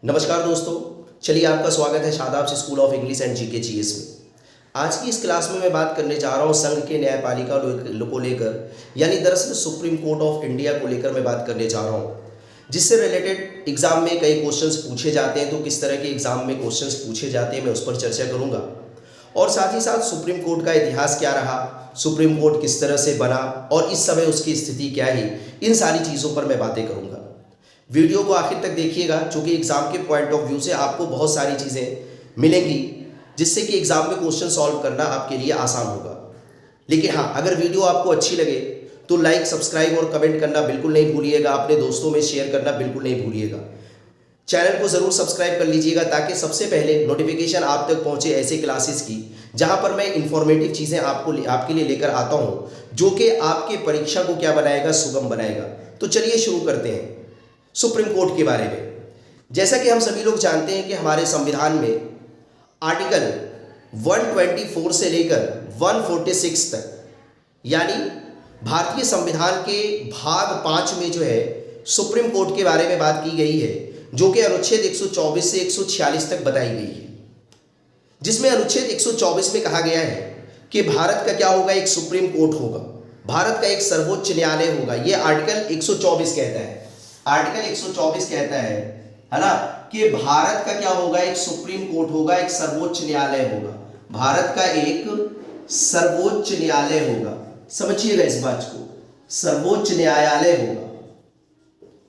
नमस्कार दोस्तों, चलिए आपका स्वागत है शादाब से school of English and GK GS में। आज की इस क्लास में मैं बात करने जा रहा हूँ संघ के न्यायपालिका को लेकर, यानी दरअसल सुप्रीम कोर्ट ऑफ इंडिया को लेकर मैं बात करने जा रहा हूँ, जिससे रिलेटेड एग्जाम में कई क्वेश्चंस पूछे जाते हैं। तो किस तरह के एग्जाम में क्वेश्चंस पूछे जाते हैं मैं उस पर चर्चा करूँगा, और साथ ही साथ सुप्रीम कोर्ट का इतिहास क्या रहा, सुप्रीम कोर्ट किस तरह से बना और इस समय उसकी स्थिति क्या है, इन सारी चीज़ों पर मैं बातें करूँगा। वीडियो को आखिर तक देखिएगा, क्योंकि एग्जाम के पॉइंट ऑफ व्यू से आपको बहुत सारी चीज़ें मिलेंगी, जिससे कि एग्जाम में क्वेश्चन सॉल्व करना आपके लिए आसान होगा। लेकिन हाँ, अगर वीडियो आपको अच्छी लगे तो लाइक, सब्सक्राइब और कमेंट करना बिल्कुल नहीं भूलिएगा, अपने दोस्तों में शेयर करना बिल्कुल नहीं भूलिएगा। चैनल को ज़रूर सब्सक्राइब कर लीजिएगा, ताकि सबसे पहले नोटिफिकेशन आप तक पहुँचे ऐसे क्लासेस की, जहाँ पर मैं इंफॉर्मेटिव चीज़ें आपके लिए लेकर आता हूँ, जो कि आपके परीक्षा को क्या बनाएगा, सुगम बनाएगा। तो चलिए शुरू करते हैं सुप्रीम कोर्ट के बारे में। जैसा कि हम सभी लोग जानते हैं कि हमारे संविधान में आर्टिकल 124 से लेकर 146 तक, यानी भारतीय संविधान के भाग 5 में जो है सुप्रीम कोर्ट के बारे में बात की गई है, जो कि अनुच्छेद 124 से 146 तक बताई गई है। जिसमें अनुच्छेद 124 में कहा गया है कि भारत का क्या होगा, एक सुप्रीम कोर्ट होगा, भारत का एक सर्वोच्च न्यायालय होगा। ये आर्टिकल 124 कहता है, आर्टिकल 124 कहता है ना, कि भारत का क्या होगा, एक सुप्रीम कोर्ट होगा, एक सर्वोच्च न्यायालय होगा, भारत का एक सर्वोच्च न्यायालय होगा। समझिएगा इस बात को, सर्वोच्च न्यायालय होगा,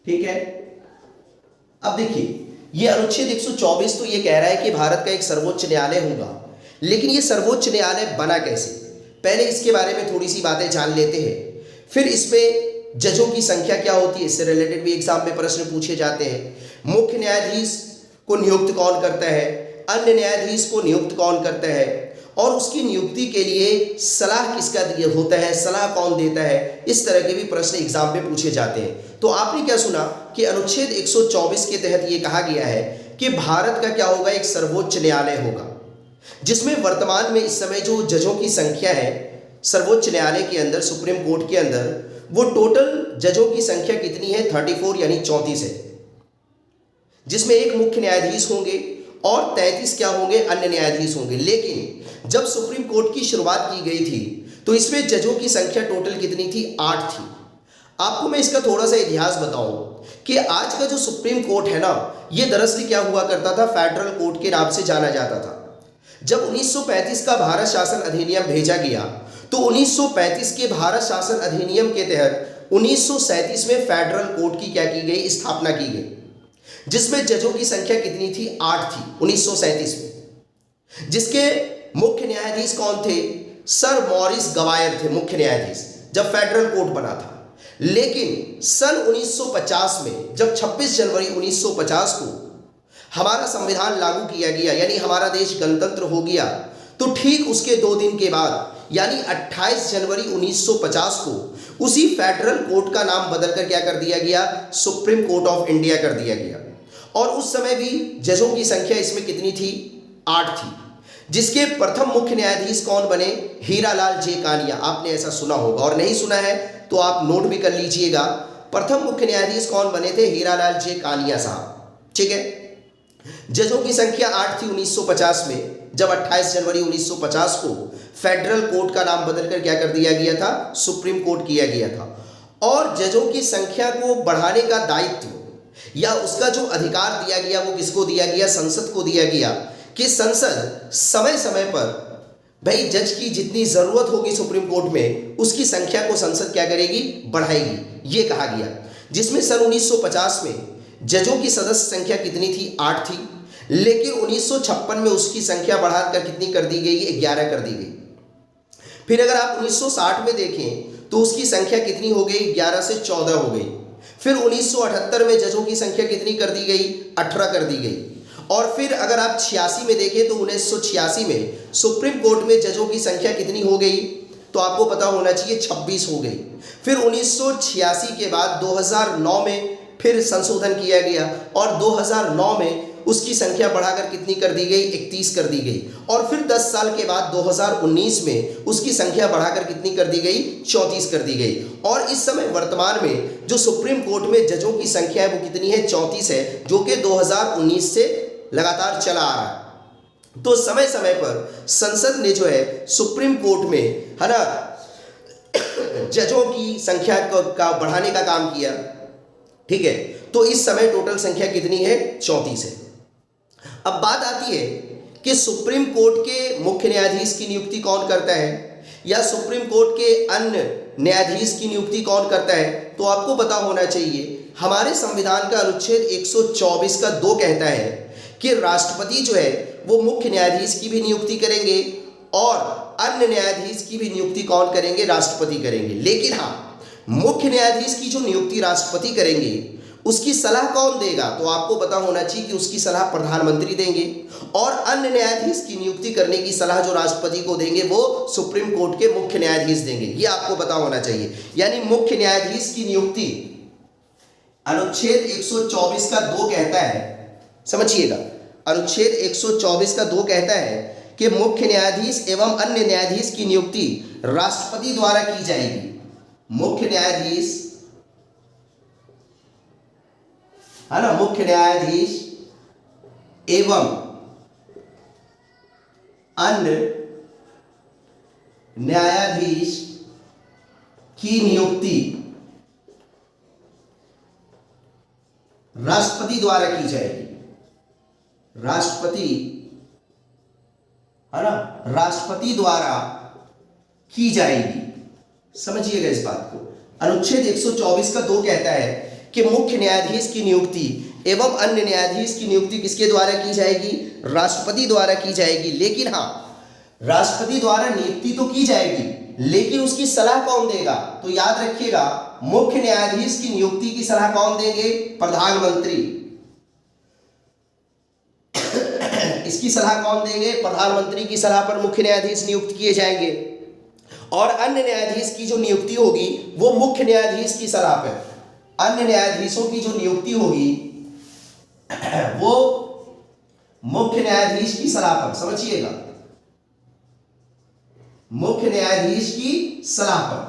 ठीक है। अब देखिए, ये अनुच्छेद 124 तो ये कह रहा है कि भारत का एक सर्वोच्च न्यायालय होगा, लेकिन ये सर्वोच्च न्यायालय बना कैसे, पहले इसके बारे में थोड़ी सी बातें जान लेते हैं। फिर इसमें जजों की संख्या क्या होती है, इससे रिलेटेड भी एग्जाम में प्रश्न पूछे जाते हैं। मुख्य न्यायाधीश को नियुक्त कौन करता है, अन्य न्यायाधीश को नियुक्त कौन करता है, और उसकी नियुक्ति के लिए सलाह किसका होता है, सलाह कौन देता है, इस तरह के भी प्रश्न एग्जाम में पूछे जाते हैं। तो आपने क्या सुना कि अनुच्छेद 124 के तहत ये कहा गया है कि भारत का क्या होगा, एक सर्वोच्च न्यायालय होगा, जिसमें वर्तमान में इस समय जो जजों की संख्या है सर्वोच्च न्यायालय के अंदर, सुप्रीम कोर्ट के अंदर, वो टोटल जजों की संख्या कितनी है, 34 यानी 34 है, जिसमें एक मुख्य न्यायाधीश होंगे और 33 क्या होंगे, अन्य न्यायाधीश होंगे। लेकिन जब सुप्रीम कोर्ट की शुरुआत की गई थी तो इसमें जजों की संख्या टोटल कितनी थी, 8 थी। आपको मैं इसका थोड़ा सा इतिहास बताऊं कि आज का जो सुप्रीम कोर्ट है ना, ये दरअसल क्या हुआ करता था, फेडरल कोर्ट के नाम से जाना जाता था। जब 1935 का भारत शासन अधिनियम भेजा गया, तो 1935 के भारत शासन अधिनियम के तहत 1937 में फेडरल कोर्ट की क्या की गई, स्थापना की गई, जिसमें जजों की संख्या कितनी थी, 8 थी 1937 में। जिसके मुख्य न्यायाधीश कौन थे, सर मॉरिस गवायर थे मुख्य न्यायाधीश, जब फेडरल कोर्ट बना था। लेकिन सन 1950 में, जब 26 जनवरी 1950 को हमारा संविधान लागू किया गया, यानी हमारा देश गणतंत्र हो गया, तो ठीक उसके 2 दिन के बाद, यानी 28 जनवरी 1950 को उसी फेडरल कोर्ट का नाम बदलकर क्या कर दिया गया, सुप्रीम कोर्ट ऑफ इंडिया कर दिया गया। और उस समय भी जजों की संख्या इसमें कितनी थी, 8 थी। जिसके प्रथम मुख्य न्यायाधीश कौन बने, हीरालाल जे कानिया। आपने ऐसा सुना होगा, और नहीं सुना है तो आप नोट भी कर लीजिएगा। प्रथम मुख्य न्यायाधीश कौन बने थे, हीरालाल जे कानिया साहब, ठीक है। जजों की संख्या 8 थी 1950 में, जब 28 जनवरी 1950 को फेडरल कोर्ट का नाम बदलकर क्या कर दिया गया था, सुप्रीम कोर्ट किया गया था। और जजों की संख्या को बढ़ाने का दायित्व या उसका जो अधिकार दिया गया, वो किसको दिया गया, संसद को दिया गया, कि संसद समय समय पर भाई जज की जितनी जरूरत होगी सुप्रीम कोर्ट में, उसकी संख्या को संसद क्या करेगी, बढ़ाएगी, ये कहा गया। जिसमें सन 1950 में जजों की सदस्य संख्या कितनी थी, 8 थी। लेकिन 1956 में उसकी संख्या बढ़ाकर कितनी कर दी गई, 11 कर दी गई। फिर अगर आप 1960 में देखें तो उसकी संख्या कितनी हो गई, 11 से 14 हो गई। फिर 1978 में जजों की संख्या कितनी कर दी गई, 18 कर दी गई। और फिर अगर आप 86 में देखें तो 1986 में सुप्रीम कोर्ट में जजों की संख्या कितनी हो गई, तो आपको पता होना चाहिए 26 हो गई। फिर 1986 के बाद 2009 में फिर संशोधन किया गया, और 2009 में उसकी संख्या बढ़ाकर कितनी कर दी गई, 31 कर दी गई। और फिर 10 साल के बाद 2019 में उसकी संख्या बढ़ाकर कितनी कर दी गई, 34 कर दी गई। और इस समय वर्तमान में जो सुप्रीम कोर्ट में जजों की संख्या है वो कितनी है, 34 है, जो कि 2019 से लगातार चला आ रहा है। तो समय समय पर संसद ने जो है सुप्रीम कोर्ट में, है ना, जजों की संख्या का बढ़ाने का काम किया। ठीक है, तो इस समय टोटल संख्या कितनी है, 34 है। अब बात आती है कि सुप्रीम कोर्ट के मुख्य न्यायाधीश की नियुक्ति कौन करता है या सुप्रीम कोर्ट के अन्य न्यायाधीश की नियुक्ति कौन करता है। तो आपको पता होना चाहिए, हमारे संविधान का अनुच्छेद 124 का 2 कहता है कि राष्ट्रपति जो है वो मुख्य न्यायाधीश की भी नियुक्ति करेंगे और अन्य न्यायाधीश की भी नियुक्ति कौन करेंगे, राष्ट्रपति करेंगे। लेकिन हाँ, मुख्य न्यायाधीश की जो नियुक्ति राष्ट्रपति करेंगे उसकी सलाह कौन देगा, तो आपको पता होना चाहिए कि उसकी सलाह प्रधानमंत्री देंगे और अन्य न्यायाधीश की नियुक्ति करने की सलाह जो राष्ट्रपति को देंगे वो सुप्रीम कोर्ट के मुख्य न्यायाधीश देंगे। ये आपको पता होना चाहिए। यानी मुख्य न्यायाधीश की नियुक्ति अनुच्छेद 124 का 2 कहता है, समझिएगा, अनुच्छेद 124 का 2 कहता है कि मुख्य न्यायाधीश एवं अन्य न्यायाधीश की नियुक्ति राष्ट्रपति द्वारा की जाएगी। मुख्य न्यायाधीश, है ना, मुख्य न्यायाधीश एवं अन्य न्यायाधीश की नियुक्ति राष्ट्रपति द्वारा की जाएगी। राष्ट्रपति, है ना, राष्ट्रपति द्वारा की जाएगी। समझिएगा इस बात को। अनुच्छेद 124 का 2 कहता है कि मुख्य न्यायाधीश की नियुक्ति एवं अन्य न्यायाधीश की नियुक्ति किसके द्वारा की जाएगी, राष्ट्रपति द्वारा की जाएगी। लेकिन हाँ, राष्ट्रपति द्वारा नियुक्ति तो की जाएगी, लेकिन उसकी सलाह कौन देगा, तो याद रखिएगा, मुख्य न्यायाधीश की नियुक्ति की सलाह कौन देंगे, प्रधानमंत्री। इसकी सलाह कौन देंगे, प्रधानमंत्री की सलाह पर मुख्य न्यायाधीश नियुक्त किए जाएंगे। और अन्य न्यायाधीश की जो नियुक्ति होगी वो मुख्य न्यायाधीश की सलाह पर, अन्य न्यायाधीशों की जो नियुक्ति होगी वो मुख्य न्यायाधीश की सलाह पर, समझिएगा, मुख्य न्यायाधीश की सलाह पर।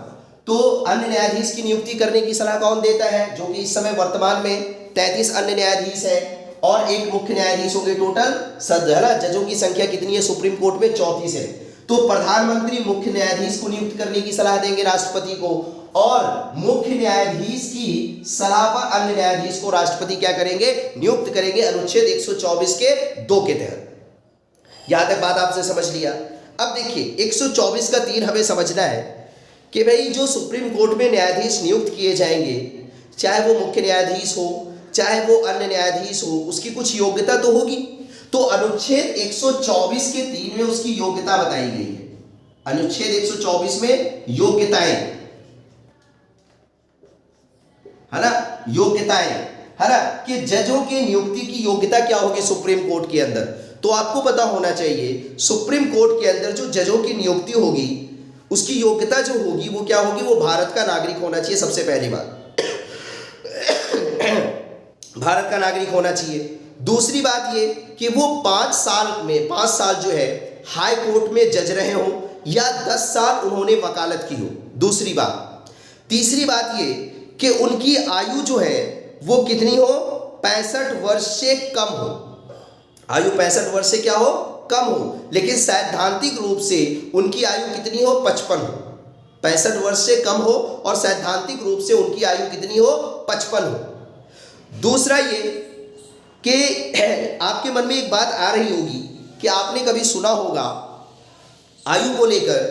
तो अन्य न्यायाधीश की नियुक्ति करने की सलाह कौन देता है, जो कि इस समय वर्तमान में 33 अन्य न्यायाधीश है और एक मुख्य न्यायाधीश होंगे। टोटल जजों की संख्या कितनी है सुप्रीम कोर्ट में, 34 है। तो प्रधानमंत्री मुख्य न्यायाधीश को नियुक्त करने की सलाह देंगे राष्ट्रपति को, और मुख्य न्यायाधीश की सलाह पर अन्य न्यायाधीश को राष्ट्रपति क्या करेंगे, नियुक्त करेंगे, अनुच्छेद 124 के 2 के तहत। यहां तक बात आपसे समझ लिया। अब देखिए 124 का 3 हमें समझना है कि भाई जो सुप्रीम कोर्ट में न्यायाधीश नियुक्त किए जाएंगे, चाहे वो मुख्य न्यायाधीश हो चाहे वो अन्य न्यायाधीश हो, उसकी कुछ योग्यता तो होगी। तो अनुच्छेद 124 के 3 में उसकी योग्यता बताई गई है। अनुच्छेद 124 में योग्यताएं, है ना, योग्यताएं, है ना, कि जजों की नियुक्ति की योग्यता क्या होगी सुप्रीम कोर्ट के अंदर। तो आपको पता होना चाहिए सुप्रीम कोर्ट के अंदर जो जजों की नियुक्ति होगी उसकी योग्यता जो होगी वो क्या होगी, वो भारत का नागरिक होना चाहिए। सबसे पहली बात भारत का नागरिक होना चाहिए। दूसरी बात ये कि वो 5 साल जो है हाई कोर्ट में जज रहे हो या 10 साल उन्होंने वकालत की हो, दूसरी बात। तीसरी बात ये कि उनकी आयु जो है वो कितनी हो, 65 वर्ष से कम हो। आयु 65 वर्ष से क्या हो, कम हो, लेकिन सैद्धांतिक रूप से उनकी आयु कितनी हो, 55 हो। 65 वर्ष से कम हो और सैद्धांतिक रूप से उनकी आयु कितनी हो, 55 हो। दूसरा ये कि आपके मन में एक बात आ रही होगी कि आपने कभी सुना होगा आयु को लेकर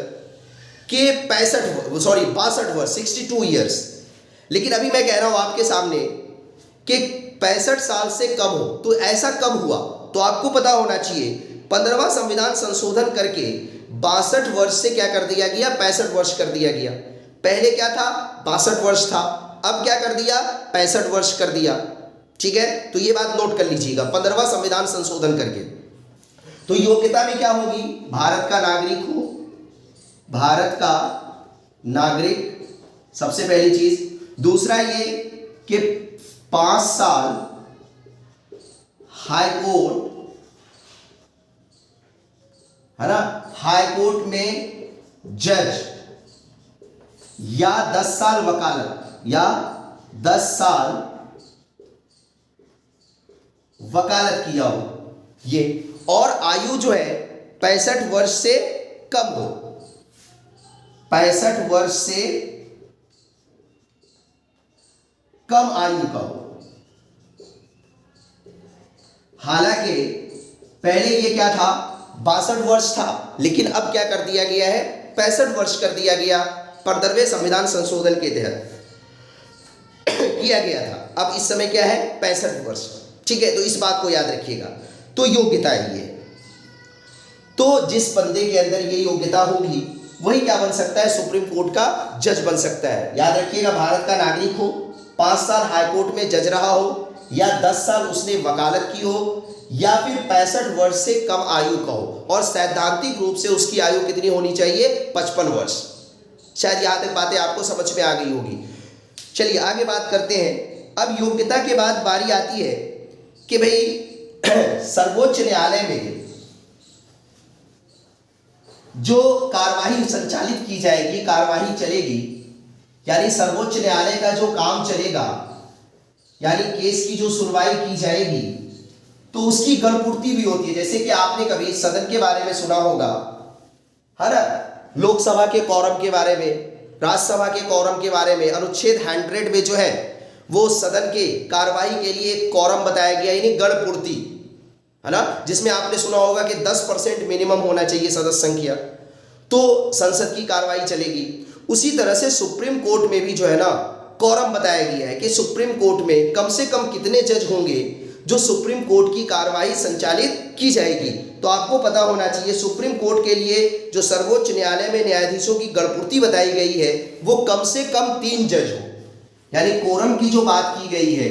कि 62 वर्ष 62 ईयर्स, लेकिन अभी मैं कह रहा हूं आपके सामने कि 65 साल से कम हो। तो ऐसा कब हुआ, तो आपको पता होना चाहिए 15वां संविधान संशोधन करके 62 वर्ष से क्या कर दिया गया, 65 वर्ष कर दिया गया। पहले क्या था, 62 वर्ष था, अब क्या कर दिया, 65 वर्ष कर दिया। ठीक है, तो ये बात नोट कर लीजिएगा, 15वां संविधान संशोधन करके। तो योग्यता में क्या होगी, भारत का नागरिक हो, भारत का नागरिक सबसे पहली चीज। दूसरा ये कि 5 साल हाई कोर्ट, है ना, हाई कोर्ट में जज या 10 साल वकालत, या 10 साल वकालत किया हो ये, और आयु जो है 65 वर्ष से कम हो, 65 वर्ष से कम आयु का हो। हालांकि पहले ये क्या था, 62 वर्ष था, लेकिन अब क्या कर दिया गया है, 65 वर्ष कर दिया गया, 15वें संविधान संशोधन के तहत किया गया था। अब इस समय क्या है, 65 वर्ष। ठीक है, तो इस बात को याद रखिएगा। तो योग्यता ये, तो जिस बंदे के अंदर ये योग्यता होगी वही क्या बन सकता है, सुप्रीम कोर्ट का जज बन सकता है। याद रखिएगा, भारत का नागरिक हो, 5 साल हाईकोर्ट में जज रहा हो, या 10 साल उसने वकालत की हो, या फिर 65 वर्ष से कम आयु का हो, और सैद्धांतिक रूप से उसकी आयु कितनी होनी चाहिए, 55 वर्ष। शायद यहाँ तक बातें आपको समझ में आ गई होगी। चलिए आगे बात करते हैं। अब योग्यता के बाद बारी आती है कि भाई सर्वोच्च न्यायालय में जो कार्यवाही संचालित की जाएगी, कार्यवाही चलेगी, यानी सर्वोच्च न्यायालय का जो काम चलेगा, यानी केस की जो सुनवाई की जाएगी, तो उसकी गणपूर्ति भी होती है। जैसे कि आपने कभी सदन के बारे में सुना होगा, है ना, लोकसभा के कॉरम के बारे में, राज्यसभा के कॉरम के बारे में। अनुच्छेद 100 में जो है वो सदन के कार्यवाही के लिए एक कॉरम बताया गया, यानी गणपूर्ति, है ना, जिसमें आपने सुना होगा कि 10% मिनिमम होना चाहिए सदस्य संख्या, तो संसद की कार्रवाई चलेगी। उसी तरह से सुप्रीम कोर्ट में भी जो है ना कॉरम बताया गया है कि सुप्रीम कोर्ट में कम से कम कितने जज होंगे जो सुप्रीम कोर्ट की कार्रवाई संचालित की जाएगी। तो आपको पता होना चाहिए सुप्रीम कोर्ट के लिए जो सर्वोच्च न्यायालय में न्यायाधीशों की गणपूर्ति बताई गई है वो कम से कम 3 जज हो, यानी कोरम की जो बात की गई है,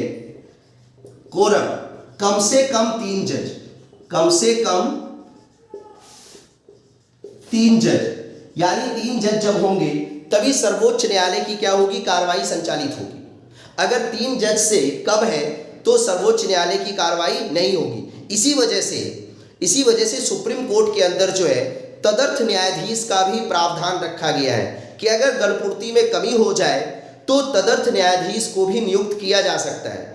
कोरम कम से कम 3 जज, कम से कम 3 जज, यानी 3 जज जब होंगे तभी सर्वोच्च न्यायालय की क्या होगी, कार्रवाई संचालित होगी। अगर 3 जज से कम है तो सर्वोच्च न्यायालय की कार्रवाई नहीं होगी। इसी वजह से सुप्रीम कोर्ट के अंदर जो है तदर्थ न्यायाधीश का भी प्रावधान रखा गया है कि अगर गणपूर्ति में कमी हो जाए तो तदर्थ न्यायाधीश को भी नियुक्त किया जा सकता है।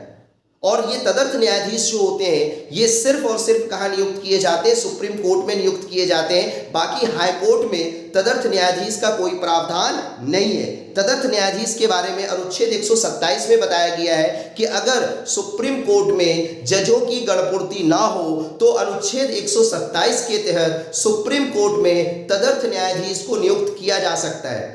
और ये तदर्थ न्यायाधीश जो होते हैं ये सिर्फ और सिर्फ कहाँ नियुक्त किए जाते हैं, सुप्रीम कोर्ट में नियुक्त किए जाते हैं। बाकी हाई कोर्ट में तदर्थ न्यायाधीश का कोई प्रावधान नहीं है। तदर्थ न्यायाधीश के बारे में अनुच्छेद 127 में बताया गया है कि अगर सुप्रीम कोर्ट में जजों की गणपूर्ति ना हो तो अनुच्छेद 127 के तहत सुप्रीम कोर्ट में तदर्थ न्यायाधीश को नियुक्त किया जा सकता है।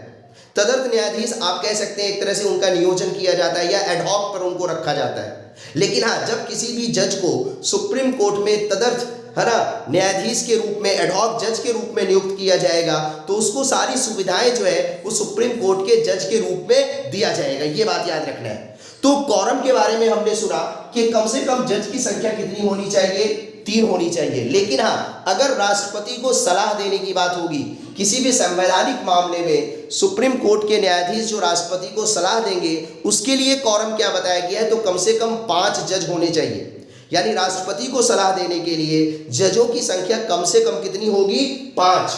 तदर्थ न्यायाधीश आप कह सकते हैं एक तरह से उनका नियोजन किया जाता है या एडहॉक पर उनको रखा जाता है। लेकिन हाँ, जब किसी भी जज को सुप्रीम कोर्ट में तदर्थ, है ना, न्यायाधीश के रूप में, एडहॉक जज के रूप में नियुक्त किया जाएगा तो उसको सारी सुविधाएं जो है वो सुप्रीम कोर्ट के जज के रूप में दिया जाएगा। ये बात याद रखना है। तो कॉरम के बारे में हमने सुना कि कम से कम जज की संख्या कितनी होनी चाहिए, 3 होनी चाहिए। लेकिन हाँ, अगर राष्ट्रपति को सलाह देने की बात होगी किसी भी संवैधानिक मामले में, सुप्रीम कोर्ट के न्यायाधीश जो राष्ट्रपति को सलाह देंगे उसके लिए कॉरम क्या बताया गया है, तो कम से कम 5 जज होने चाहिए। यानी राष्ट्रपति को सलाह देने के लिए जजों की संख्या कम से कम कितनी होगी, 5,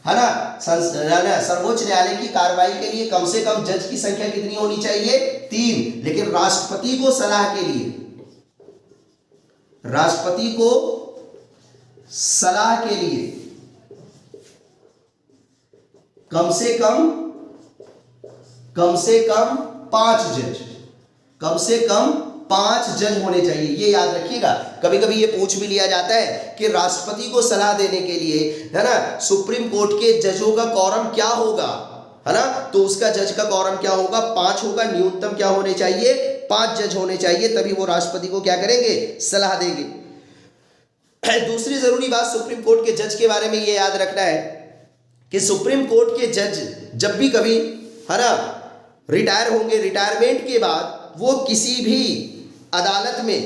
है ना। सर्वोच्च न्यायालय की कार्रवाई के लिए कम से कम जज की संख्या कितनी होनी चाहिए, 3। लेकिन राष्ट्रपति को सलाह के लिए, राष्ट्रपति को सलाह के लिए कम से कम 5 जज, कम से कम 5 जज होने चाहिए। ये याद रखिएगा। कभी कभी ये पूछ भी लिया जाता है कि राष्ट्रपति को सलाह देने के लिए, है ना, सुप्रीम कोर्ट के जजों का कॉरम क्या होगा, है ना, तो उसका जज का कॉरम क्या होगा, 5 होगा। न्यूनतम क्या होने चाहिए, 5 जज होने चाहिए, तभी वो राष्ट्रपति को क्या करेंगे, सलाह देंगे। दूसरी जरूरी बात सुप्रीम कोर्ट के जज के बारे में ये याद रखना है कि सुप्रीम कोर्ट के जज जब भी कभी, है ना, रिटायर होंगे, रिटायरमेंट के बाद वो किसी भी अदालत में,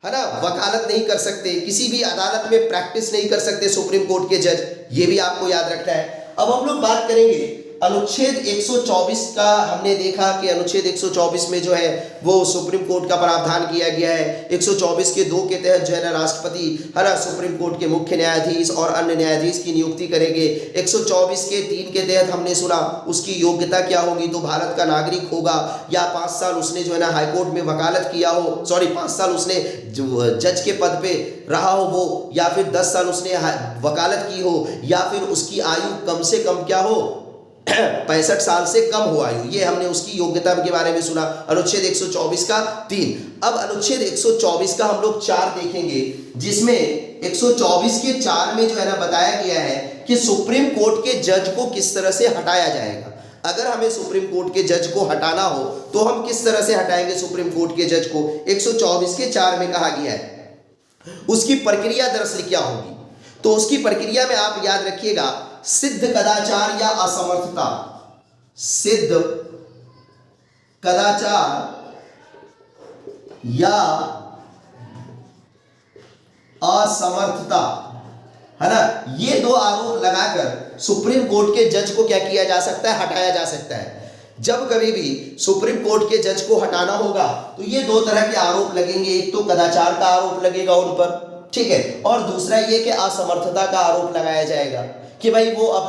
है ना, वकालत नहीं कर सकते, किसी भी अदालत में प्रैक्टिस नहीं कर सकते सुप्रीम कोर्ट के जज। ये भी आपको याद रखना है। अब हम लोग बात करेंगे अनुच्छेद 124 का हमने देखा कि अनुच्छेद 124 में जो है वो सुप्रीम कोर्ट का प्रावधान किया गया है। 124 के 2 के तहत जो है ना राष्ट्रपति है ना सुप्रीम कोर्ट के मुख्य न्यायाधीश और अन्य न्यायाधीश की नियुक्ति करेंगे। 124 के 3 के तहत हमने सुना उसकी योग्यता क्या होगी, तो भारत का नागरिक होगा या 5 साल उसने जो है ना हाईकोर्ट में वकालत किया हो, सॉरी 5 साल उसने जज के पद पे रहा हो वो, या फिर 10 साल उसने वकालत की हो, या फिर उसकी आयु कम से कम क्या हो 65 साल से कम हो आयु। ये हमने उसकी योग्यता के बारे में सुना, अनुच्छेद 124 का 3। अब अनुच्छेद 124 का हम लोग 4 देखेंगे, जिसमें 124 के 4 में जो है ना बताया गया है कि सुप्रीम कोर्ट के जज को किस तरह से हटाया जाएगा। अगर हमें सुप्रीम कोर्ट के जज को हटाना हो तो हम किस तरह से हटाएंगे सुप्रीम कोर्ट के जज को। 124 के 4 में कहा गया है उसकी प्रक्रिया दरअसल क्या होगी। तो उसकी प्रक्रिया में आप याद रखिएगा, सिद्ध कदाचार या असमर्थता, सिद्ध कदाचार या असमर्थता, है ना, ये 2 आरोप लगाकर सुप्रीम कोर्ट के जज को क्या किया जा सकता है, हटाया जा सकता है। जब कभी भी सुप्रीम कोर्ट के जज को हटाना होगा तो ये 2 तरह के आरोप लगेंगे। एक तो कदाचार का आरोप लगेगा उन पर, ठीक है, और दूसरा ये कि असमर्थता का आरोप लगाया जाएगा कि भाई वो अब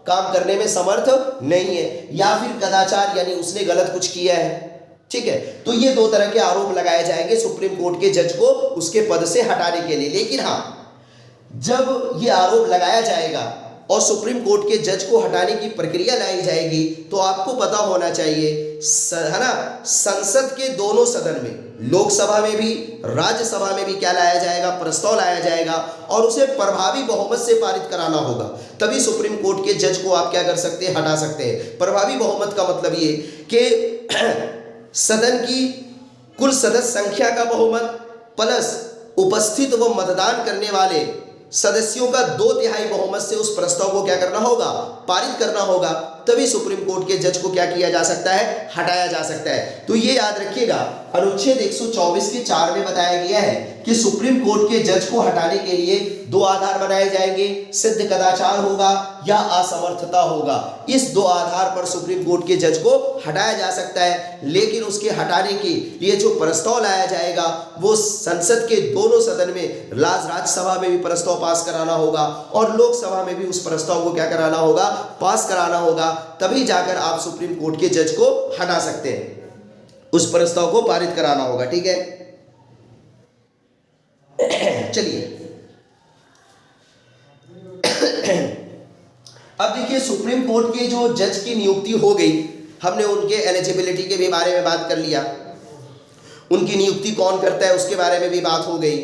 काम करने में समर्थ नहीं है, या फिर कदाचार यानी उसने गलत कुछ किया है, ठीक है। तो ये 2 तरह के आरोप लगाए जाएंगे सुप्रीम कोर्ट के जज को उसके पद से हटाने के लिए। लेकिन हाँ, जब ये आरोप लगाया जाएगा और सुप्रीम कोर्ट के जज को हटाने की प्रक्रिया लाई जाएगी तो आपको पता होना चाहिए, है ना, संसद के दोनों सदन में, लोकसभा में भी राज्यसभा में भी क्या लाया जाएगा, प्रस्ताव लाया जाएगा और उसे प्रभावी बहुमत से पारित कराना होगा। तभी सुप्रीम कोर्ट के जज को आप क्या कर सकते हैं, हटा सकते हैं। प्रभावी बहुमत का मतलब ये कि सदन की कुल सदस्य संख्या का बहुमत प्लस उपस्थित व मतदान करने वाले सदस्यों का 2/3 बहुमत से उस प्रस्ताव को क्या करना होगा, पारित करना होगा। तभी सुप्रीम कोर्ट के जज को क्या किया जा सकता है, हटाया जा सकता है। तो ये याद रखिएगा, अनुच्छेद 124 के 4 में बताया गया है कि सुप्रीम कोर्ट के जज को हटाने के लिए 2 आधार बनाए जाएंगे, सिद्ध कदाचार होगा या असमर्थता होगा। इस 2 आधार पर सुप्रीम कोर्ट के जज को हटाया जा सकता है। लेकिन उसके हटाने के लिए जो प्रस्ताव लाया जाएगा वो संसद के दोनों सदन में, राज्यसभा में भी प्रस्ताव पास कराना होगा और लोकसभा में भी उस प्रस्ताव को क्या कराना होगा, पास कराना होगा। तभी जाकर आप सुप्रीम कोर्ट के जज को हटा सकते हैं, उस प्रस्ताव को पारित कराना होगा, ठीक है। चलिए अब देखिए, सुप्रीम कोर्ट के जो जज की नियुक्ति हो गई, हमने उनके एलिजिबिलिटी के भी बारे में बात कर लिया, उनकी नियुक्ति कौन करता है उसके बारे में भी बात हो गई,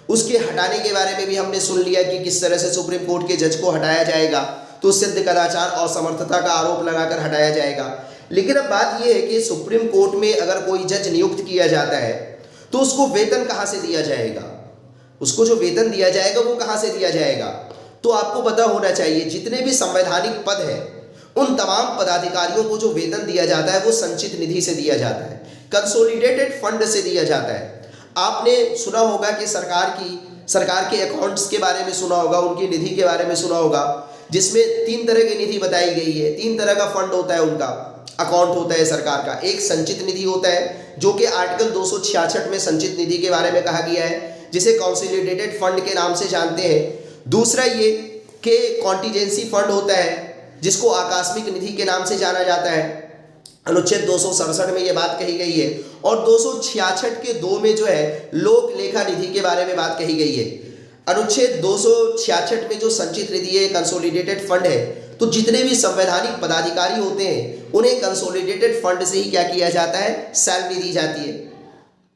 उसके हटाने के बारे में भी हमने सुन लिया कि किस तरह से सुप्रीम कोर्ट के जज को हटाया जाएगा। तो सिद्ध कदाचार और असमर्थता का आरोप लगाकर हटाया जाएगा। लेकिन अब बात यह है कि सुप्रीम कोर्ट में अगर कोई जज नियुक्त किया जाता है तो उसको वेतन कहाँ से दिया जाएगा, उसको जो वेतन दिया जाएगा वो कहाँ से दिया जाएगा। तो आपको पता होना चाहिए, जितने भी संवैधानिक पद हैं उन तमाम पदाधिकारियों को जो वेतन दिया जाता है वो संचित निधि से दिया जाता है, कंसोलिडेटेड फंड से दिया जाता है। आपने सुना होगा कि सरकार के अकाउंट्स के बारे में सुना होगा, उनकी निधि के बारे में सुना होगा, जिसमें 3 तरह की निधि बताई गई है। 3 तरह का फंड होता है, उनका अकाउंट होता है सरकार का। एक संचित निधि होता है जो कि आर्टिकल 266 में संचित निधि के बारे में कहा गया है, जिसे कंसोलिडेटेड फंड के नाम से जानते हैं। दूसरा ये कि कॉन्टीजेंसी फंड होता है जिसको आकस्मिक निधि के नाम से जाना जाता है। अनुच्छेद 267 में ये बात कही गई है। और 266 के 2 में जो है लोक लेखा निधि के बारे में बात कही गई है। अनुच्छेद 266 में जो संचित निधि है, कंसोलिडेटेड फंड है, तो जितने भी संवैधानिक पदाधिकारी होते हैं उन्हें कंसोलिडेटेड फंड से ही क्या किया जाता है, सैलरी दी जाती है।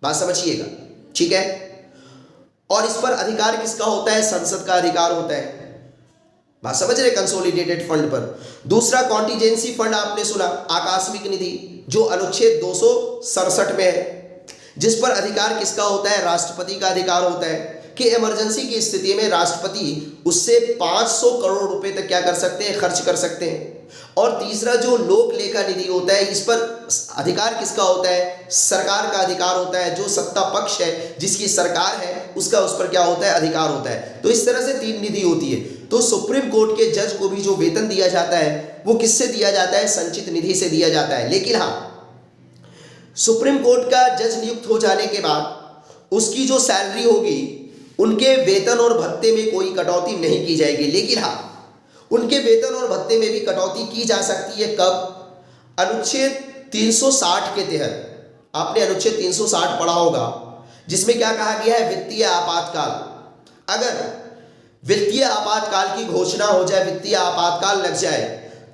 बात समझिएगा, ठीक है। और इस पर अधिकार किसका होता है, संसद का अधिकार होता है। बात समझ रहे, कंसोलिडेटेड फंड पर। दूसरा कॉन्टीजेंसी फंड आपने सुना, आकस्मिक निधि, जो अनुच्छेद 267 में है, जिस पर अधिकार किसका होता है, राष्ट्रपति का अधिकार होता है कि इमरजेंसी की स्थिति में राष्ट्रपति उससे 500 करोड़ रुपए तक क्या कर सकते हैं, खर्च कर सकते हैं। और तीसरा जो लोक लेखा निधि होता है, इस पर अधिकार किसका होता है? सरकार का अधिकार होता है। जो सत्ता पक्ष है, जिसकी सरकार है, उसका उस पर क्या होता है? अधिकार होता है। तो इस तरह से 3 निधि होती है। तो सुप्रीम कोर्ट के जज को भी जो वेतन दिया जाता है वो किससे दिया जाता है? संचित निधि से दिया जाता है। लेकिन हाँ, सुप्रीम कोर्ट का जज नियुक्त हो जाने के बाद उसकी जो सैलरी होगी, उनके वेतन और भत्ते में कोई कटौती नहीं की जाएगी। लेकिन हाँ, उनके वेतन और भत्ते में भी कटौती की जा सकती है। कब? अनुच्छेद 360 के तहत। आपने अनुच्छेद 360 पढ़ा होगा, जिसमें क्या कहा गया है? वित्तीय आपातकाल। अगर वित्तीय आपातकाल की घोषणा हो जाए, वित्तीय आपातकाल लग जाए,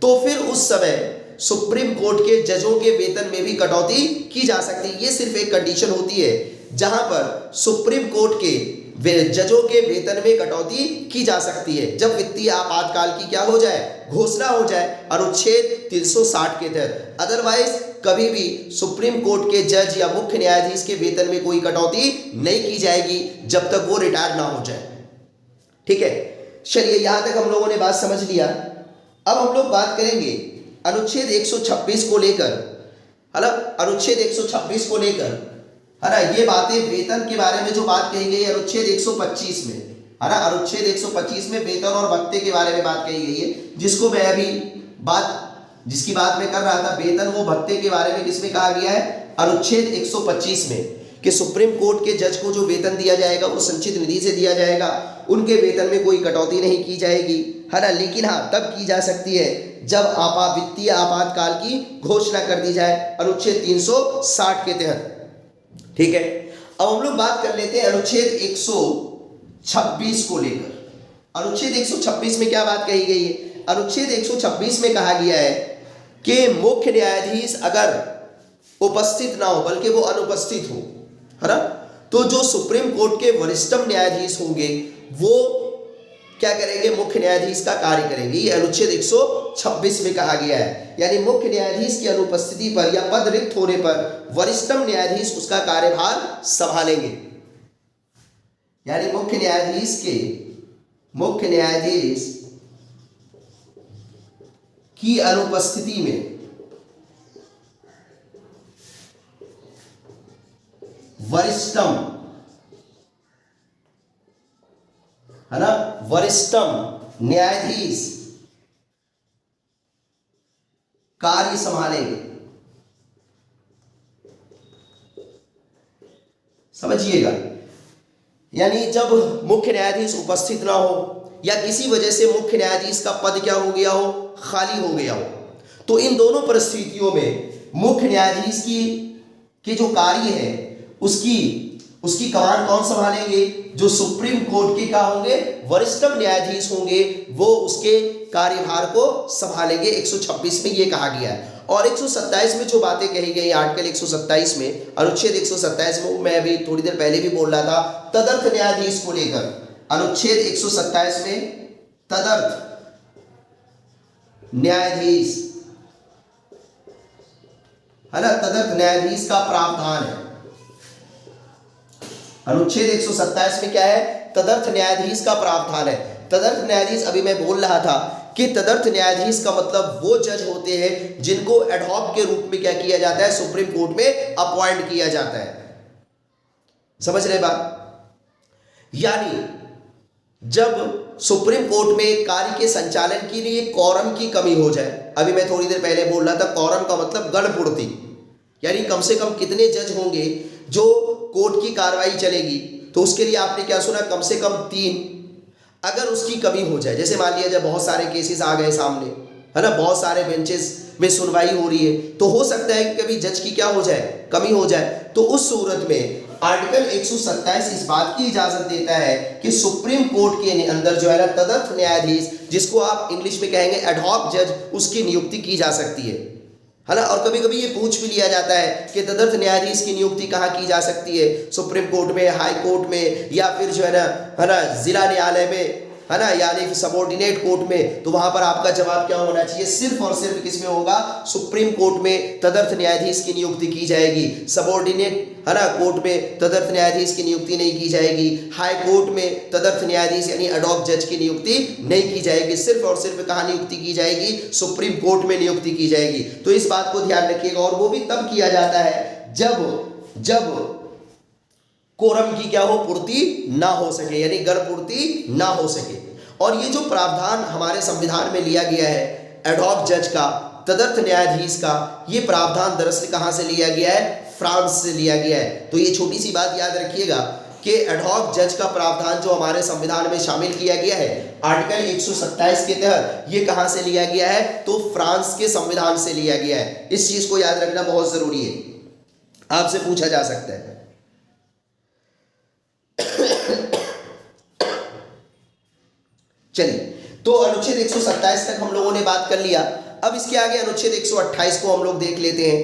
तो फिर उस समय सुप्रीम कोर्ट के जजों के वेतन में भी कटौती की जा सकती है। ये सिर्फ एक कंडीशन होती है जहां पर सुप्रीम कोर्ट के जजों के वेतन में कटौती की जा सकती है, जब वित्तीय आपातकाल की क्या हो जाए? घोषणा हो जाए, अनुच्छेद 360 के तहत। अदरवाइज कभी भी सुप्रीम कोर्ट के जज या मुख्य न्यायाधीश के वेतन में कोई कटौती नहीं की जाएगी जब तक वो रिटायर ना हो जाए। ठीक है, चलिए यहां तक हम लोगों ने बात समझ लिया। अब हम लोग बात करेंगे अनुच्छेद 126 को लेकर, है ना? अनुच्छेद 126 को लेकर, है ना, ये बातें वेतन के बारे में जो बात कही गई है अनुच्छेद 125 में, है ना, अनुच्छेद 125 में वेतन और भत्ते के बारे में बात कही गई है, जिसको मैं अभी जिसकी बात मैं कर रहा था, वेतन वो भत्ते के बारे में किसमें कहा गया है? अनुच्छेद 125 में, कि सुप्रीम कोर्ट के जज को जो वेतन दिया जाएगा वो संचित निधि से दिया जाएगा, उनके वेतन में कोई कटौती नहीं की जाएगी, है ना। लेकिन हाँ, तब की जा सकती है जब वित्तीय आपातकाल की घोषणा कर दी जाए, अनुच्छेद 360 के तहत। ठीक है, अब हम लोग बात कर लेते हैं अनुच्छेद 126 को लेकर। अनुच्छेद 126 में क्या बात कही गई है? अनुच्छेद 126 में कहा गया है कि मुख्य न्यायाधीश अगर उपस्थित ना हो, बल्कि वो अनुपस्थित हो, है ना, तो जो सुप्रीम कोर्ट के वरिष्ठतम न्यायाधीश होंगे वो क्या करेंगे? मुख्य न्यायाधीश का कार्य करेंगे। ये अनुच्छेद 126 में कहा गया है। यानी मुख्य न्यायाधीश की अनुपस्थिति पर या पद रिक्त होने पर वरिष्ठतम न्यायाधीश उसका कार्यभार संभालेंगे। यानी मुख्य न्यायाधीश की अनुपस्थिति में वरिष्ठतम, है ना, वरिष्ठतम न्यायाधीश कार्य संभालेंगे। समझिएगा, यानी जब मुख्य न्यायाधीश उपस्थित ना हो या किसी वजह से मुख्य न्यायाधीश का पद क्या हो गया हो? खाली हो गया हो, तो इन दोनों परिस्थितियों में मुख्य न्यायाधीश की जो कार्य है उसकी कमान कौन संभालेंगे? जो सुप्रीम कोर्ट के क्या होंगे? वरिष्ठतम न्यायाधीश होंगे, वो उसके कार्यभार को संभालेंगे। 126 में ये कहा गया है। और 127 में जो बातें कही गई, आर्टिकल 127 में, अनुच्छेद 127 में, मैं अभी थोड़ी देर पहले भी बोल रहा था, तदर्थ न्यायाधीश को लेकर। अनुच्छेद 127 में तदर्थ न्यायाधीश, है ना, तदर्थ न्यायाधीश का प्रावधान है। अनुच्छेद 127 में क्या है? तदर्थ न्यायाधीश का प्रावधान है। तदर्थ न्यायाधीश, अभी मैं बोल रहा था कि तदर्थ न्यायाधीश का मतलब वो जज होते हैं जिनको एडहॉक के रूप में क्या किया जाता है? सुप्रीम कोर्ट में अपॉइंट किया जाता है। समझ रहे बात? यानी जब सुप्रीम कोर्ट में कार्य के संचालन के लिए कोरम की कमी हो जाए, अभी मैं थोड़ी देर पहले बोल रहा था, कोरम का मतलब गणपूर्ति, यानी कम से कम कितने जज होंगे जो कोर्ट की कार्रवाई चलेगी, तो उसके लिए आपने क्या सुना? कम से कम 3। अगर उसकी कमी हो जाए, जैसे मान लिया जब बहुत सारे केसेस आ गए सामने, है ना, बहुत सारे बेंचेस में सुनवाई हो रही है, तो हो सकता है कि कभी जज की क्या हो जाए? कमी हो जाए। तो उस सूरत में आर्टिकल 127 इस बात की इजाजत देता है कि सुप्रीम कोर्ट के अंदर जो है ना, तदर्थ न्यायाधीश, जिसको आप इंग्लिश में कहेंगे एडहॉक जज, उसकी नियुक्ति की जा सकती है ना। और कभी कभी ये पूछ भी लिया जाता है कि तदर्थ न्यायाधीश की नियुक्ति कहाँ की जा सकती है? सुप्रीम कोर्ट में, हाई कोर्ट में, या फिर जो है ना जिला न्यायालय में, है ना, यानी सबॉर्डिनेट कोर्ट में, तो वहां पर आपका जवाब क्या होना चाहिए, सिर्फ और सिर्फ किसमें होगा, सुप्रीम कोर्ट में तदर्थ न्यायाधीश की नियुक्ति की जाएगी। सबॉर्डिनेट, है ना, कोर्ट में तदर्थ न्यायाधीश की नियुक्ति नहीं की जाएगी। हाई कोर्ट में तदर्थ न्यायाधीश यानी एडॉक जज की नियुक्ति नहीं की जाएगी। सिर्फ और सिर्फ कहाँ नियुक्ति की जाएगी, सुप्रीम कोर्ट में नियुक्ति की जाएगी। तो इस बात को ध्यान रखिएगा, और वो भी तब किया जाता है जब कोरम की क्या हो, पूर्ति ना हो सके, यानी गण पूर्ति ना हो सके। और ये जो प्रावधान हमारे संविधान में लिया गया है एडॉक जज का, तदर्थ न्यायाधीश का, ये प्रावधान दरअसल कहाँ से लिया गया है, फ्रांस से लिया गया है। तो ये छोटी सी बात याद रखिएगा कि एडहॉक जज का प्रावधान जो हमारे संविधान में शामिल किया गया है आर्टिकल 127 के तहत, ये कहां से लिया गया है, तो फ्रांस के संविधान से लिया गया है। इस चीज को याद रखना बहुत जरूरी है, आपसे पूछा जा सकता है। चलिए, तो अनुच्छेद 127 तक हम लोगों ने बात कर लिया। अब इसके आगे अनुच्छेद 128 को हम लोग देख लेते हैं।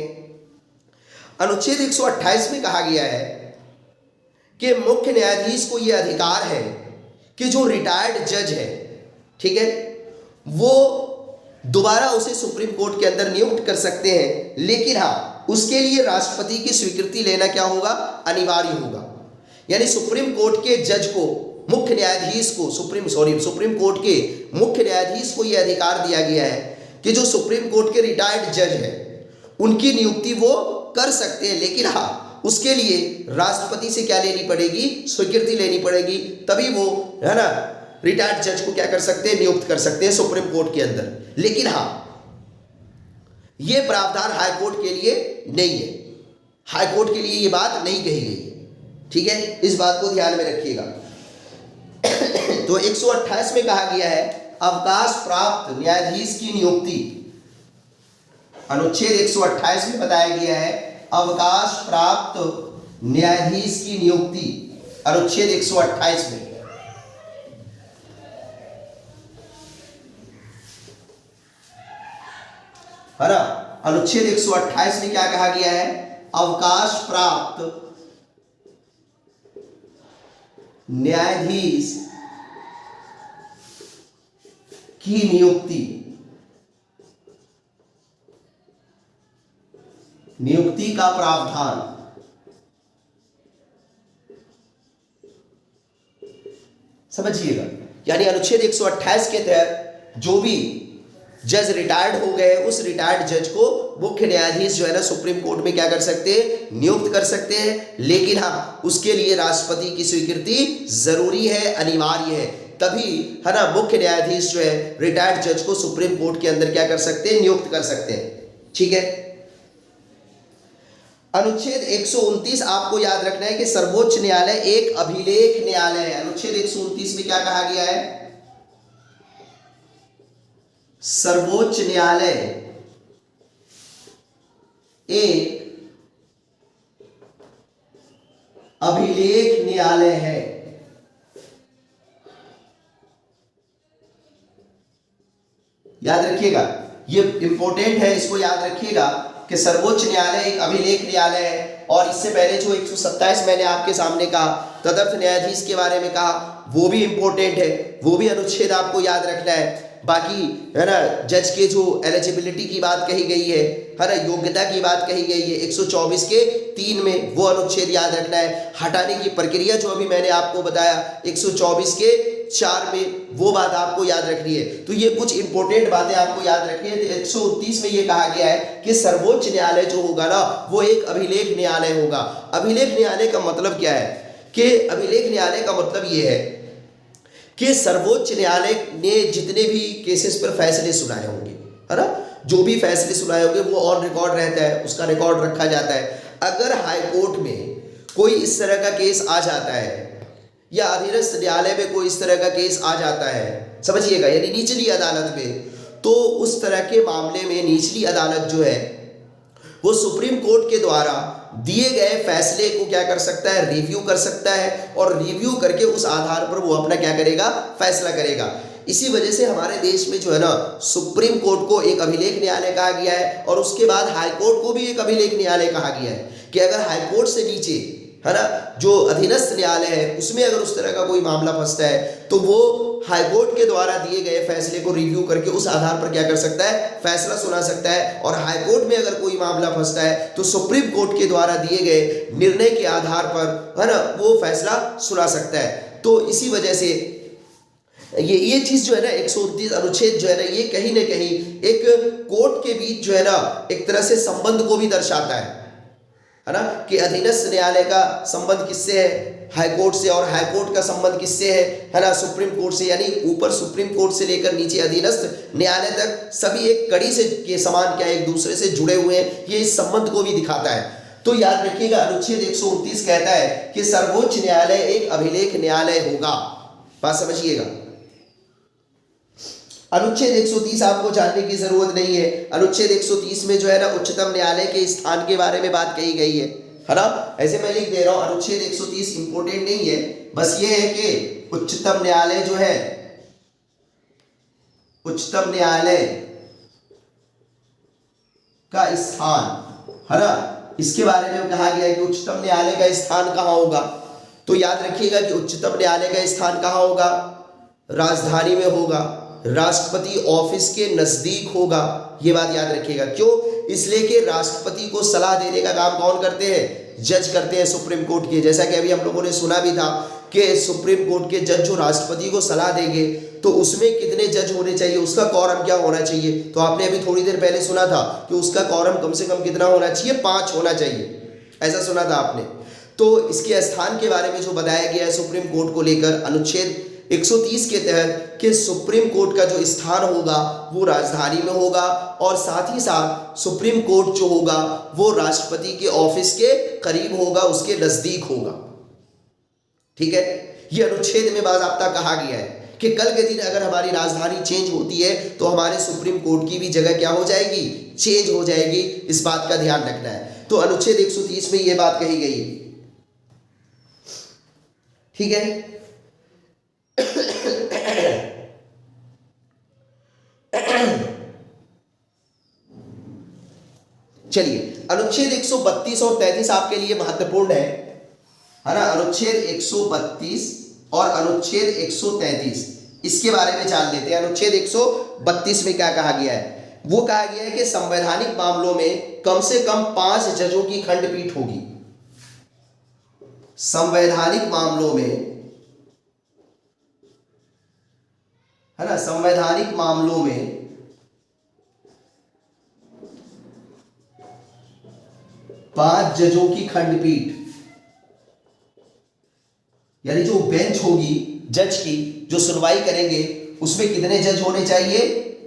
अनुच्छेद 128 में कहा गया है कि मुख्य न्यायाधीश को यह अधिकार है कि जो रिटायर्ड जज है, ठीक है, वो दोबारा उसे सुप्रीम कोर्ट के अंदर नियुक्त कर सकते हैं, लेकिन हाँ, उसके लिए राष्ट्रपति की स्वीकृति लेना क्या होगा, अनिवार्य होगा। यानी सुप्रीम कोर्ट के जज को, मुख्य न्यायाधीश को, सुप्रीम कोर्ट के मुख्य न्यायाधीश को यह अधिकार दिया गया है कि जो सुप्रीम कोर्ट के रिटायर्ड जज है उनकी नियुक्ति वो कर सकते हैं, लेकिन हाँ, उसके लिए राष्ट्रपति से क्या लेनी पड़ेगी, स्वीकृति लेनी पड़ेगी, तभी वो, है ना, रिटायर्ड जज को क्या कर सकते हैं, नियुक्त कर सकते हैं सुप्रीम कोर्ट के अंदर। लेकिन हाँ, ये प्रावधान हाई कोर्ट के लिए नहीं है, हाई कोर्ट के लिए ये बात नहीं कही गई है, ठीक है, इस बात को ध्यान में रखिएगा। तो 128 में कहा गया है अवकाश प्राप्त न्यायाधीश की नियुक्ति, अनुच्छेद 128 में बताया गया है अवकाश प्राप्त न्यायाधीश की नियुक्ति, अनुच्छेद 128 में। है ना, अनुच्छेद 128 में क्या कहा गया है, अवकाश प्राप्त न्यायाधीश की नियुक्ति का प्रावधान। समझिएगा, यानी अनुच्छेद 128 के तहत जो भी जज रिटायर्ड हो गए, उस रिटायर्ड जज को मुख्य न्यायाधीश जो है ना सुप्रीम कोर्ट में क्या कर सकते हैं, नियुक्त कर सकते हैं, लेकिन हाँ, उसके लिए राष्ट्रपति की स्वीकृति जरूरी है, अनिवार्य है, तभी, है ना, मुख्य न्यायाधीश जो है रिटायर्ड जज को सुप्रीम कोर्ट के अंदर क्या कर सकते हैं, नियुक्त कर सकते हैं, ठीक है। अनुच्छेद 129 आपको याद रखना है कि सर्वोच्च न्यायालय एक अभिलेख न्यायालय है। अनुच्छेद 129 में क्या कहा गया है, सर्वोच्च न्यायालय एक अभिलेख न्यायालय है। याद रखिएगा, ये इंपॉर्टेंट है, इसको याद रखिएगा कि सर्वोच्च न्यायालय एक अभिलेख न्यायालय है। और इससे पहले जो 127 मैंने आपके सामने कहा, तदर्थ न्यायाधीश के बारे में कहा, वो भी इंपॉर्टेंट है, वो भी अनुच्छेद आपको याद रखना है। बाकी, है ना, जज के जो एलिजिबिलिटी की बात कही गई है ना, योग्यता की बात कही गई है 124 के 3 में, वो अनुच्छेद याद रखना है। हटाने की प्रक्रिया जो अभी मैंने आपको बताया 124 के 4 में, वो बात आपको याद रखनी है। तो ये कुछ इंपॉर्टेंट बातें आपको याद रखनी है। 129 में ये कहा गया है कि सर्वोच्च न्यायालय जो होगा ना, वो एक अभिलेख न्यायालय होगा। अभिलेख न्यायालय का मतलब क्या है, कि अभिलेख न्यायालय का मतलब ये है कि सर्वोच्च न्यायालय ने जितने भी केसेस पर फैसले सुनाए होंगे, है ना, जो भी फैसले सुनाए होंगे वो ऑन रिकॉर्ड रहता है, उसका रिकॉर्ड रखा जाता है। अगर हाई कोर्ट में कोई इस तरह का केस आ जाता है या अधीनस्थ न्यायालय में कोई इस तरह का केस आ जाता है, समझिएगा, यानी निचली अदालत में, तो उस तरह के मामले में निचली अदालत जो है वो सुप्रीम कोर्ट के द्वारा दिए गए फैसले को क्या कर सकता है, रिव्यू कर सकता है, और रिव्यू करके उस आधार पर वो अपना क्या करेगा, फैसला करेगा। इसी वजह से हमारे देश में जो है ना, सुप्रीम कोर्ट को एक अभिलेख न्यायालय कहा गया है, और उसके बाद हाई कोर्ट को भी एक अभिलेख न्यायालय कहा गया है कि अगर हाई कोर्ट से नीचे है ना, जो अधीनस्थ न्यायालय है उसमें अगर उस तरह का कोई मामला फंसता है तो वो हाईकोर्ट के द्वारा दिए गए फैसले को रिव्यू करके उस आधार पर क्या कर सकता है, फैसला सुना सकता है। और हाईकोर्ट में अगर कोई मामला फंसता है तो सुप्रीम कोर्ट के द्वारा दिए गए निर्णय के आधार पर, है ना, वो फैसला सुना सकता है। तो इसी वजह से ये चीज जो है ना 129 अनुच्छेद जो है ना, ये कहीं ना कहीं एक कोर्ट के बीच जो है ना एक तरह से संबंध को भी दर्शाता है ना, कि अधीनस्थ न्यायालय का संबंध किससे है, हाईकोर्ट से, और हाईकोर्ट का संबंध किससे है ना, सुप्रीम कोर्ट से। यानी ऊपर सुप्रीम कोर्ट से लेकर नीचे अधीनस्थ न्यायालय तक सभी एक कड़ी से के समान क्या एक दूसरे से जुड़े हुए हैं, ये इस संबंध को भी दिखाता है। तो याद रखिएगा अनुच्छेद 129 कहता है कि सर्वोच्च न्यायालय एक अभिलेख न्यायालय होगा। बात समझिएगा। अनुच्छेद 130 आपको जानने की जरूरत नहीं है। अनुच्छेद 130 में जो है ना उच्चतम न्यायालय के स्थान के बारे में बात कही गई है ना। ऐसे मैं लिख दे रहा हूं, अनुच्छेद 130 इंपोर्टेंट नहीं है, बस ये है कि उच्चतम न्यायालय जो है, उच्चतम न्यायालय का स्थान, है ना, इसके बारे में कहा गया है कि उच्चतम न्यायालय का स्थान कहां होगा। तो याद रखिएगा कि उच्चतम न्यायालय का स्थान कहां होगा, राजधानी में होगा, राष्ट्रपति ऑफिस के नजदीक होगा। ये बात याद रखिएगा। क्यों? इसलिए कि राष्ट्रपति को सलाह देने का काम कौन करते हैं, जज करते हैं सुप्रीम कोर्ट के। जैसा कि अभी हम लोगों ने सुना भी था कि सुप्रीम कोर्ट के जज जो राष्ट्रपति को सलाह देंगे तो उसमें कितने जज होने चाहिए, उसका कॉरम क्या होना चाहिए। तो आपने अभी थोड़ी देर पहले सुना था कि उसका कॉरम कम से कम कितना होना चाहिए, 5 होना चाहिए, ऐसा सुना था आपने। तो इसके स्थान के बारे में जो बताया गया है सुप्रीम कोर्ट को लेकर अनुच्छेद 130 के तहत कि सुप्रीम कोर्ट का जो स्थान होगा वो राजधानी में होगा, और साथ ही साथ सुप्रीम कोर्ट जो होगा वो राष्ट्रपति के ऑफिस के करीब होगा, उसके नजदीक होगा। ठीक है, ये अनुच्छेद में बाकायदा कहा गया है कि कल के दिन अगर हमारी राजधानी चेंज होती है तो हमारे सुप्रीम कोर्ट की भी जगह क्या हो जाएगी, चेंज हो जाएगी। इस बात का ध्यान रखना है। तो अनुच्छेद 130 में ये बात कही गई है। ठीक है, चलिए अनुच्छेद 132 और 33 आपके लिए महत्वपूर्ण है ना। अनुच्छेद 132 और अनुच्छेद 133 इसके बारे में जान लेते हैं। अनुच्छेद 132 में क्या कहा गया है, वो कहा गया है कि संवैधानिक मामलों में कम से कम 5 जजों की खंडपीठ होगी। संवैधानिक मामलों में, है ना, संवैधानिक मामलों में 5 जजों की खंडपीठ, यानी जो बेंच होगी जज की जो सुनवाई करेंगे उसमें कितने जज होने चाहिए,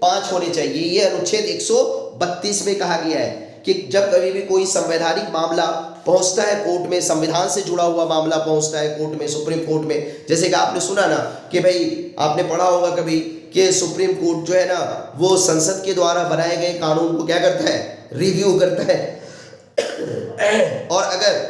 5 होने चाहिए। ये अनुच्छेद 132 में कहा गया है कि जब कभी भी कोई संवैधानिक मामला पहुंचता है कोर्ट में, संविधान से जुड़ा हुआ मामला पहुंचता है कोर्ट में, सुप्रीम कोर्ट में, जैसे कि आपने सुना ना कि भाई आपने पढ़ा होगा कभी कि सुप्रीम कोर्ट जो है ना वो संसद के द्वारा बनाए गए कानून को क्या करता है, रिव्यू करता है। और अगर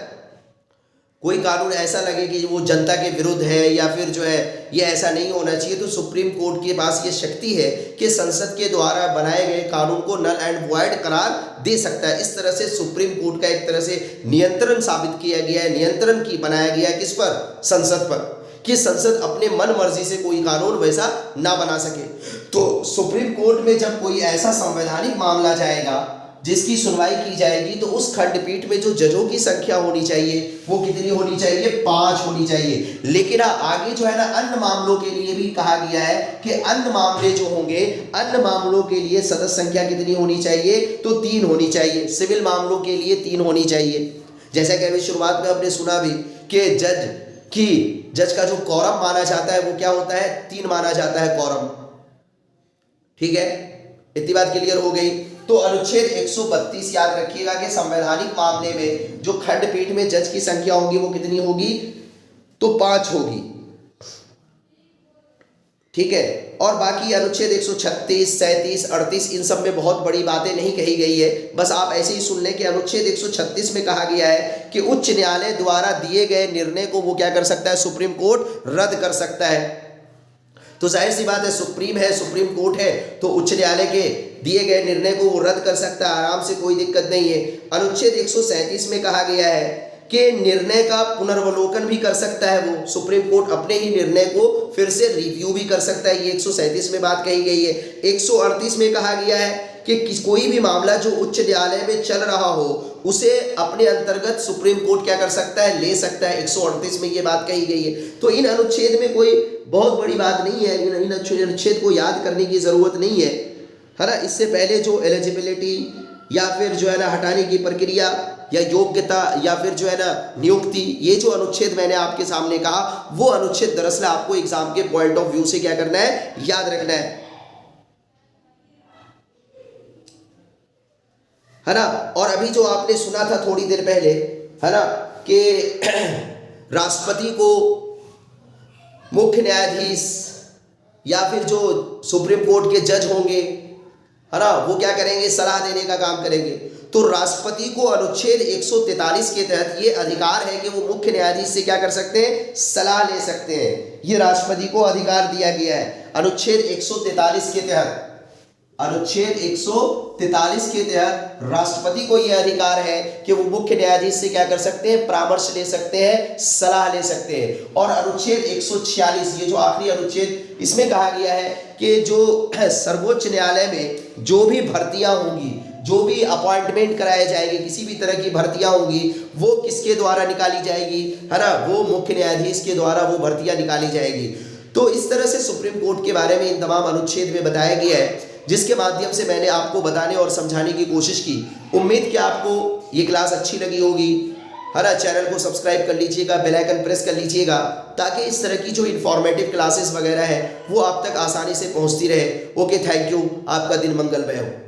कोई कानून ऐसा लगे कि वो जनता के विरुद्ध है या फिर जो है ये ऐसा नहीं होना चाहिए, तो सुप्रीम कोर्ट के पास ये शक्ति है कि संसद के द्वारा बनाए गए कानून को नल एंड वॉइड करार दे सकता है। इस तरह से सुप्रीम कोर्ट का एक तरह से नियंत्रण साबित किया गया है, नियंत्रण की बनाया गया है किस पर, संसद पर, कि संसद अपने मन मर्जी से कोई कानून वैसा ना बना सके। तो सुप्रीम कोर्ट में जब कोई ऐसा संवैधानिक मामला जाएगा जिसकी सुनवाई की जाएगी तो उस खंडपीठ में जो जजों की संख्या होनी चाहिए वो कितनी होनी चाहिए, 5 होनी चाहिए। लेकिन आगे जो है ना अन्य मामलों के लिए भी कहा गया है कि अन्य मामले जो होंगे, अन्य मामलों के लिए सदस्य संख्या कितनी होनी चाहिए, तो 3 होनी चाहिए। सिविल मामलों के लिए 3 होनी चाहिए। जैसा कि अभी शुरुआत में हमने सुना भी कि जज का जो कॉरम माना जाता है वो क्या होता है, 3 माना जाता है कॉरम। ठीक है, इतनी बात क्लियर हो गई। तो अनुच्छेद 132 याद रखिएगा कि संवैधानिक मामले में जो खंडपीठ में जज की संख्या होगी वो कितनी होगी, तो 5 होगी। ठीक है, और बाकी अनुच्छेद 136, 37, 38 इन सब में बहुत बड़ी बातें नहीं कही गई है, बस आप ऐसे ही सुन लें कि अनुच्छेद 136 में कहा गया है कि उच्च न्यायालय द्वारा दिए गए निर्णय को वो क्या कर सकता है, सुप्रीम कोर्ट रद्द कर सकता है। तो जाहिर सी बात है सुप्रीम कोर्ट है तो उच्च न्यायालय के दिए गए निर्णय को वो रद्द कर सकता है आराम से, कोई दिक्कत नहीं है। अनुच्छेद 137 में कहा गया है कि निर्णय का पुनर्वलोकन भी कर सकता है। वो सुप्रीम कोर्ट अपने ही निर्णय को फिर से रिव्यू भी कर सकता है। ये 137 में बात कही गई है। 138 में कहा गया है कि कोई भी मामला जो उच्च न्यायालय में चल रहा हो उसे अपने अंतर्गत सुप्रीम कोर्ट क्या कर सकता है, ले सकता है। 138 में ये बात कही गई है। तो इन अनुच्छेद में कोई बहुत बड़ी बात नहीं है, इन अनुच्छेद को याद करने की ज़रूरत नहीं है ना। इससे पहले जो एलिजिबिलिटी या फिर जो है ना हटाने की प्रक्रिया या योग्यता या फिर जो है ना नियुक्ति, ये जो अनुच्छेद मैंने आपके सामने कहा वो अनुच्छेद दरअसल आपको एग्जाम के पॉइंट ऑफ व्यू से क्या करना है, याद रखना है ना। और अभी जो आपने सुना था थोड़ी देर पहले, है ना, कि राष्ट्रपति को मुख्य न्यायाधीश या फिर जो सुप्रीम कोर्ट के जज होंगे, है ना, वो क्या करेंगे, सलाह देने का काम करेंगे। तो राष्ट्रपति को अनुच्छेद 143 के तहत ये अधिकार है कि वो मुख्य न्यायाधीश से क्या कर सकते हैं, सलाह ले सकते हैं। ये राष्ट्रपति को अधिकार दिया गया है अनुच्छेद 143 के तहत। अनुच्छेद 143 के तहत राष्ट्रपति को यह अधिकार है कि वो मुख्य न्यायाधीश से क्या कर सकते हैं, परामर्श ले सकते हैं, सलाह ले सकते हैं। और अनुच्छेद 146, ये जो आखिरी अनुच्छेद, इसमें कहा गया है कि जो सर्वोच्च न्यायालय में जो भी भर्तियां होंगी, जो भी अपॉइंटमेंट कराए जाएंगे, किसी भी तरह की भर्तियां होंगी, वो किसके द्वारा निकाली जाएगी, है ना, वो मुख्य न्यायाधीश के द्वारा वो भर्तियां निकाली जाएगी। तो इस तरह से सुप्रीम कोर्ट के बारे में इन तमाम अनुच्छेद में बताया गया है, जिसके माध्यम से मैंने आपको बताने और समझाने की कोशिश की। उम्मीद कि आपको ये क्लास अच्छी लगी होगी, है ना। चैनल को सब्सक्राइब कर लीजिएगा, बेल आइकन प्रेस कर लीजिएगा, ताकि इस तरह की जो इन्फॉर्मेटिव क्लासेस वगैरह है वो आप तक आसानी से पहुंचती रहे। Okay, thank you. आपका दिन मंगलमय हो।